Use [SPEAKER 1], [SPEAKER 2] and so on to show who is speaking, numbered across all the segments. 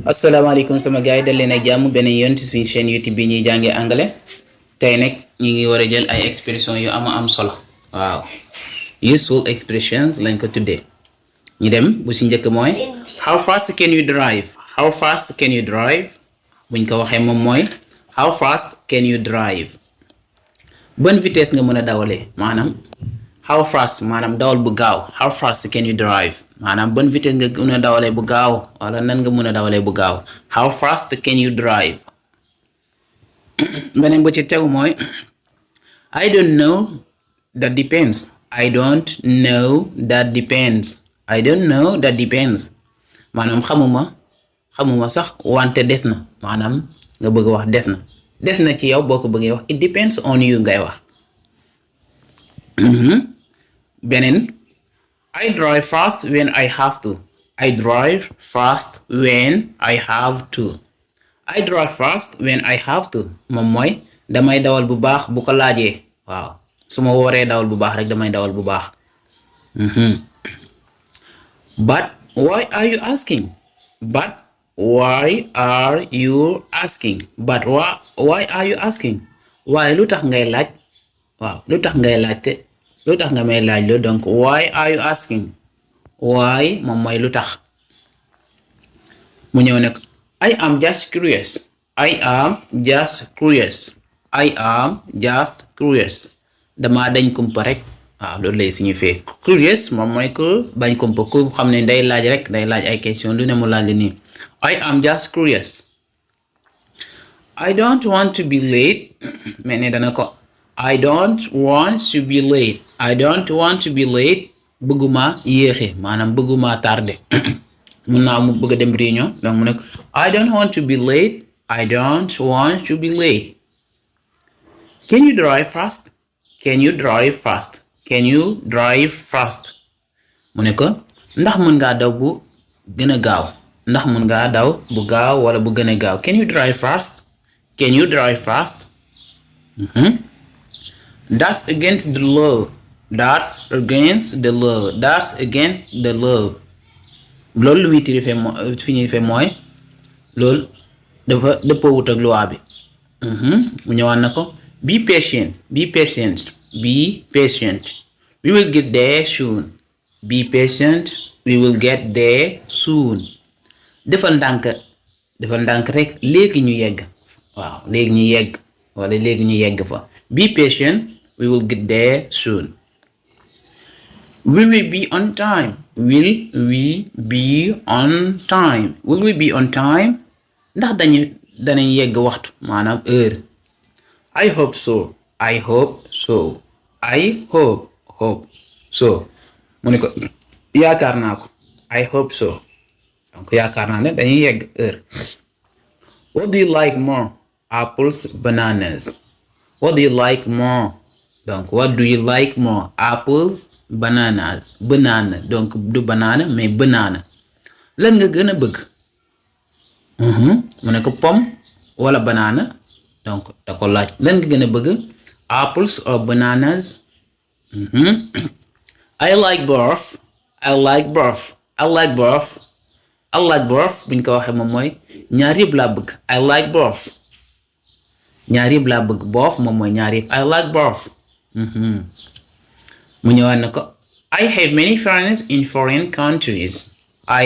[SPEAKER 1] asalaamaaleykum sama gars yi dal leen ak jàmm beneen yoon ci suñu chaîne YouTube bi ñuy jàngee anglais tey nag ñi ngi war a jël ay expression yu am solo waaw useful expressions lañ ko tuddee ñu dem bu ci njëkk mooy how fast can you drive buñ ko waxee moom mooy how fast can you drive ban vitesse nga mën a dawalee maanaam how fast maanaam dawal bu gaaw how fast can you drive maanaam ban vitesse nga mën a dawalee bu gaaw wala nan nga mën a dawalee bu gaaw how fast can you drive beneen bu ci tegu mooy I don't know that depends maanaam xamuma sax wante des na maanaam nga bëgg wax des na ci yow boo ko bëggee wax it depends on you ngay wax beneen I drive fast when I have to moom mooy damay dawal bu baax bu ko laajee waaw su ma waree dawal bu baax rek damay dawal bu baax but why are you asking waaye lu tax ngay laaj waaw lu tax ngay laajte lu tax nga may laaj lo donc why are you asking why moom mooy lu tax mu ñëw nag I am just curious dama dañ kumpa rek waaw loolu lay signifier curious moom mooy ko bañ kumpa ku xam ne day laaj rek day laaj ay question lu ne mu laaj nii I am just curious I don't want to be late mais ne dana ko I don't want to be late bëgguma yéexe maanaam bëgguma tardé mun naa mu bëgg a dem réunion donc mu nekk I don't want to be late can you drive fast mu ne ko ndax mën ngaa daw bu gën a gaaw ndax mën ngaa daw bu gaaw wala bu gën a gaaw can you drive fast That's against the law. Loolu lu muy tiri fi ñuy fe mooy loolu dafa dëppoo wut ak loi bi mu ñëwaat na ko be patient we will get there soon defal ndànk rek léegi ñu yegg waaw léegi ñu yegg wala léegi ñu yegg fa be patient we will get there soon will we be on time ndax danañ yegg waxtu maanaam heure I hope so mu ne ko yaakaar naa ko I hope so donc yaakaar naa ne dañuy yegg heure what do you like more apples bananas donc what do you like more apples bananas banana donc du banana mais banana lan nga gën a bëgg mu ne ko pomme wala banana donc da ko laaj lan nga gën a bëgg apples or bananas I like both buñ ko waxee moom mooy ñaar yëpp laa bëgg I like both ñaar yëpp laa bëgg both moom mooy ñaar yëpp I like both mu ñëwaat na ko I have many friends in foreign countries I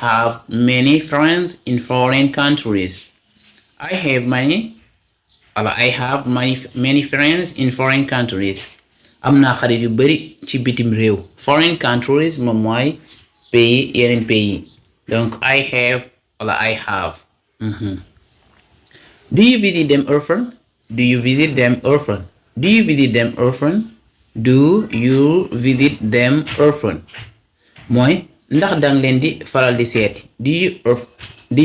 [SPEAKER 1] have many friends in foreign countries I have many friends in foreign countries am naa xarit yu bari ci bitim réew foreign countries moom mooy pays yeneen pays donc I have do you visit them often mooy ndax dang leen di faral di seeti do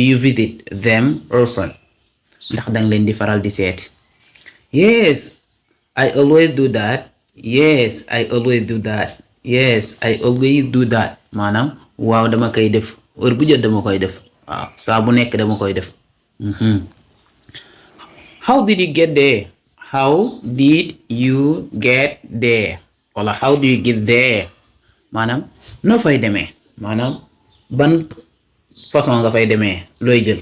[SPEAKER 1] you visit them often ndax dang leen di faral di seeti yes I always do that maanaam waaw dama koy def heure bu jot dama koy def waaw saa bu nekk dama koy def how did you get there wala how do you get there maanaam noo fay demee maanaam ban façon nga fay demee looy jël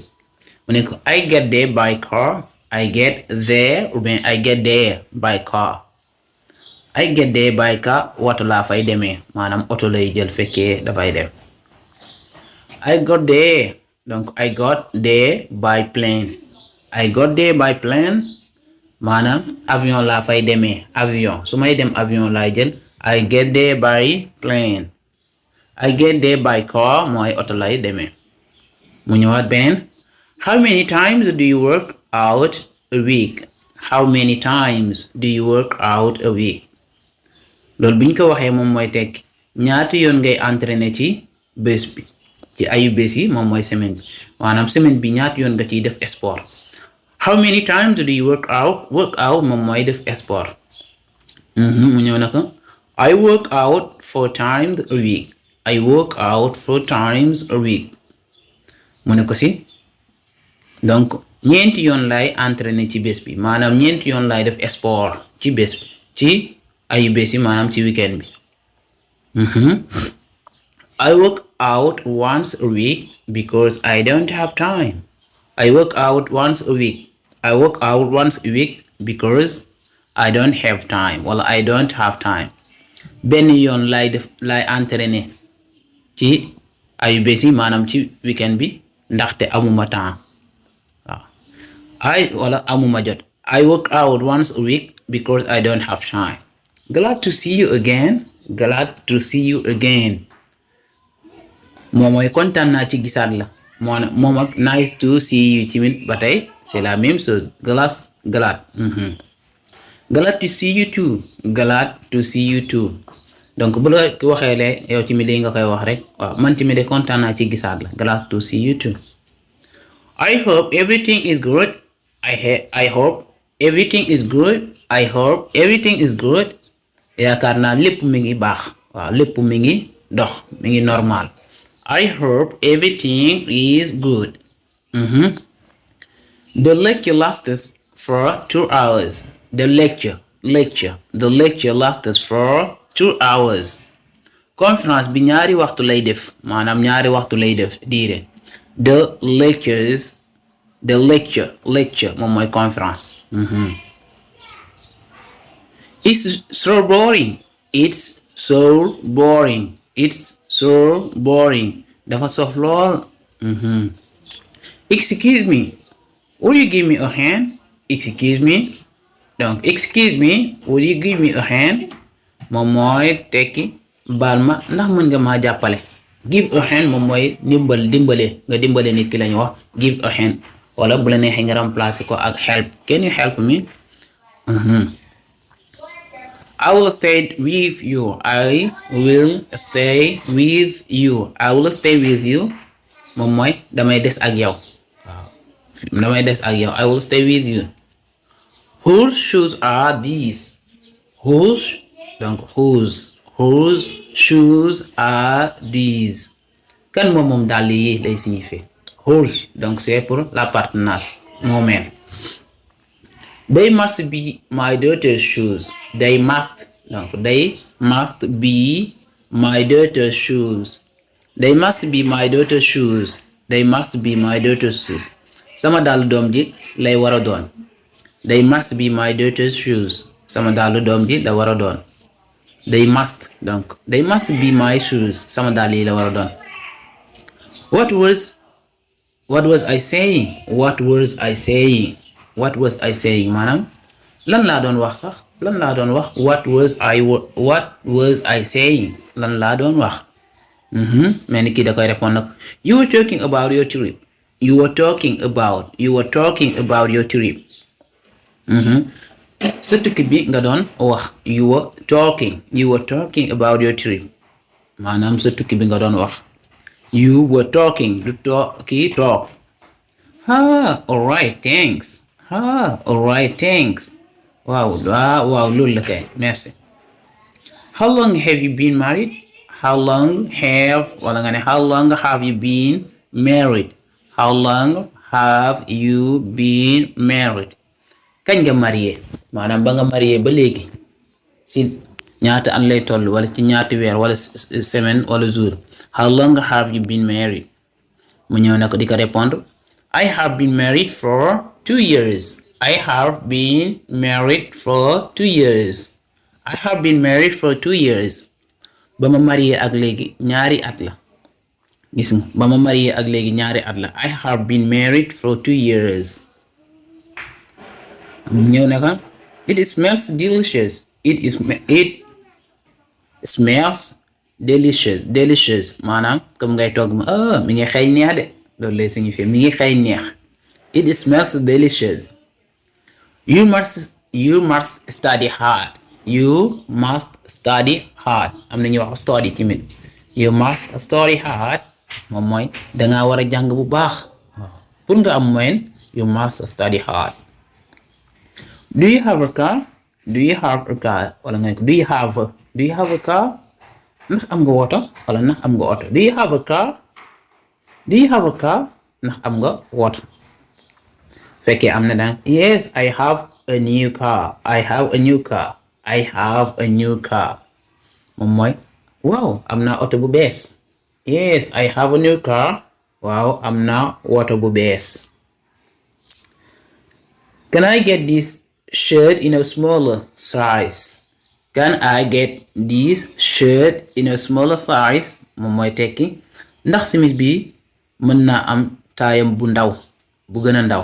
[SPEAKER 1] mu ne ko I get there by car I get there ou bien I get there by car I get there by car woto laa fay demee maanaam oto lay jël fekkee dafay dem I got there donc I got there by plane I got there by plane maanaam avion laa fay demee avion su may dem avion laay jël I get there by plane I get there by car mooy oto lay demee mu ñëwaat beneen how many times do you work out a week how many times do you work out a week loolu bi ñu ko waxee moom mooy tekk ñaata yoon ngay entraîner ci bés bi ci ayu bés yi moom mooy semaine bi maanaam semaine bi ñaata yoon nga ciy def sport how many times do you work out moom mooy def sport mu ñëw naka I work out 4 times a week I work out 4 times a week mu ne ko si donc ñeenti yoon lay entraîner ci bés bi maanaam ñeenti yoon lay def sport ci bés bi ci ayu bés yi maanaam ci weekend bi I work out once a week because I don't have time I work out once a week I work out once a week because I don't have time wala I don't have time benn yoon lay entraîner ci ayu bés yi maanaam ci weekend bi ndaxte amuma temps waaw amuma jot I work out once a week because I don't have time glad to see you again glad to see you again moom mooy kontaan naa ci gisaat la moom ak nice to see you tamit ba tey c'est la même chose glad to see you too glad to see you too donc bu la waxee le yow tamit lii nga koy wax rek waaw man tamit de kontaan naa ci gisaat la glad to see you too I hope everything is good I hope everything is good I hope everything is good yaakaar naa lépp mi ngi baax waaw lépp mi ngi dox mi ngi normal I hope everything is good the lecture lasts for 2 hours the lecture lasts for 2 hours conférence bi ñaari waxtu lay def maanaam ñaari waxtu lay def diire the lecture moom mooy conférence it's so boring dafa sof lool excuse me will you give me a hand excuse me will you give me a hand moom mooy tekki baal ma ndax mën nga maa jàppale give a hand moom mooy dimbale nga dimbale nit ki lañu wax give a hand wala bu la neexee nga remplacer ko ak help can you help me I will stay with you moom mooy damay des ak yow I will stay with you whose shoes are these whose shoes are these kan moom dàll yi lay signifier whose donc c'est pour l'appartenance moomeel they must be my daughter's shoes they must be my daughter's shoes sama dàll doom ji lay war a doon they must be my daughter's shoes sama dàll doom ji la war a doon they must be my shoes sama dàll yi la war a doon what was I saying maanaam lan laa doon wax what was I saying lan laa doon wax mais ni kii da koy répondre nag you were talking about your trip sa tukki bi nga doon wax you were talking about your trip maanaam sa tukki bi nga doon wax you were talking du talk all right thanks waaw loolu la kay merci how long have you been married how long have you been married kañ nga marié maanaam ba nga marié ba léegi si ñaata at lay toll wala ci ñaati weer wala semaine wala jour how long have you been married? mu ñëw na ko di ko répondre I have been married for 2 years. I have been married for 2 years. I have been married for 2 years. ba ma marié ak léegi ñaari at la. gis nga ba ma marié ak léegi ñaari at la. I have been married for 2 years. ñëw na ko it smells delicious. It smells delicious maanaam comme ngay togg ma mi ngi xëy neex de loolu lay signifier mi ngi xëy neex. It smells delicious. You must study hard. You must study hard. am na ñuy wax study timit. You must study hard moom mooy dangaa war a jàng bu baax pour nga am moyen. You must study hard. Do you have a car? Do you have a car? wala nga ne ko do you have a car? ndax am nga woto wala ndax am nga oto. Do you have a car? Do you have a car? ndax am nga woto. fekkee am na daan yes I have a new car. I have a new car. I have a new car. moom mooy waaw am naa oto bu bees. Yes I have a new car. waaw am naa woto bu bees. Can I get this shirt in a smaller size? Can I get this shirt in a smaller size? moom mooy tekki ndax simis bi mën naa am taayam bu ndaw bu gën a ndaw.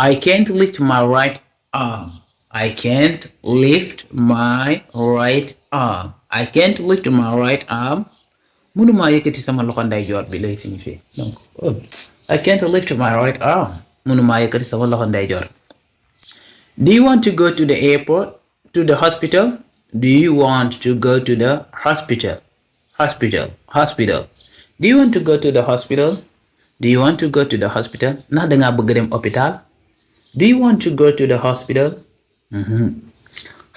[SPEAKER 1] I can't lift my right arm. I can't lift my right arm. I can't lift my right arm. mënuma yëkkati sama loxo ndeyjoor bi lay signifier donc I can't lift my right arm. mënuma yëkkati sama loxo ndeyjoor. Do you want to go to the airport? To the hospital? Do you want to go to the hospital? Hospital. Do you want to go to the hospital? Do you want to go to the hospital? ndax dangaa bëgg dem hôpital? Do you want to go to the hospital?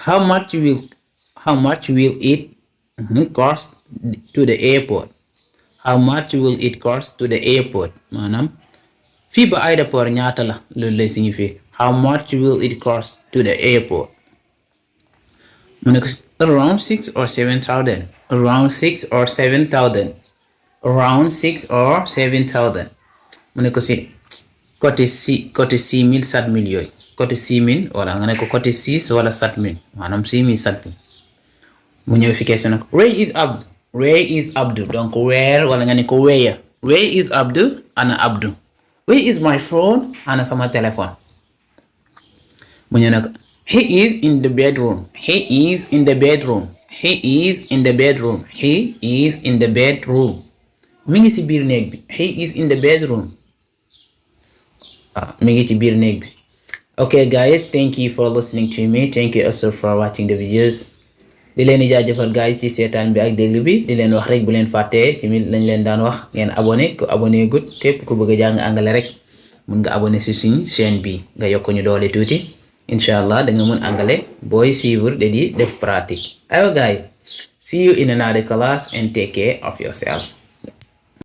[SPEAKER 1] How much will it cost to the airport? How much will it cost to the airport? maanaam fii ba aéroport ñaata la loolu lay signifier. How much will it cost to the airport? mu ne ko around 6 or 7,000. Around 6 or 7,000. Around 6 or 7,000. mu ne ko si côté 6,000 7,000 yooyu. côté 6,000 wala nga ne ko côté 6 wala 7,000 maanaam 6,000 7,000. mu ñëw fi question nag where is Abdu? Where is Abdu? donc where wala nga ne ko where. Where is Abdu? ana Abdu. Where is my phone? ana sama téléphone. mu ñëw nag he is in the bedroom. He is in the bedroom. He is in the bedroom. He is in the bedroom. mi ngi ci biir néeg bi. He is in the bedroom. mi ngi ci biir néeg bi. Okay guys, thank you for listening to me. Thank you also for watching the videos. di leen di jaajëfal guys ci seetaan bi ak déglu bi. di leen wax rek bu leen fàttee tamit lañ leen daan wax ngeen abonné ku abonné gut képp ku bëgg a jàng anglais rek mun nga abonné ci suñu chaîne bi nga yokk ñu doole tuuti. Inshallah da nga mën anglais booy suivre de di def pratique. Ayo guys, see you in another class and take care of yourself.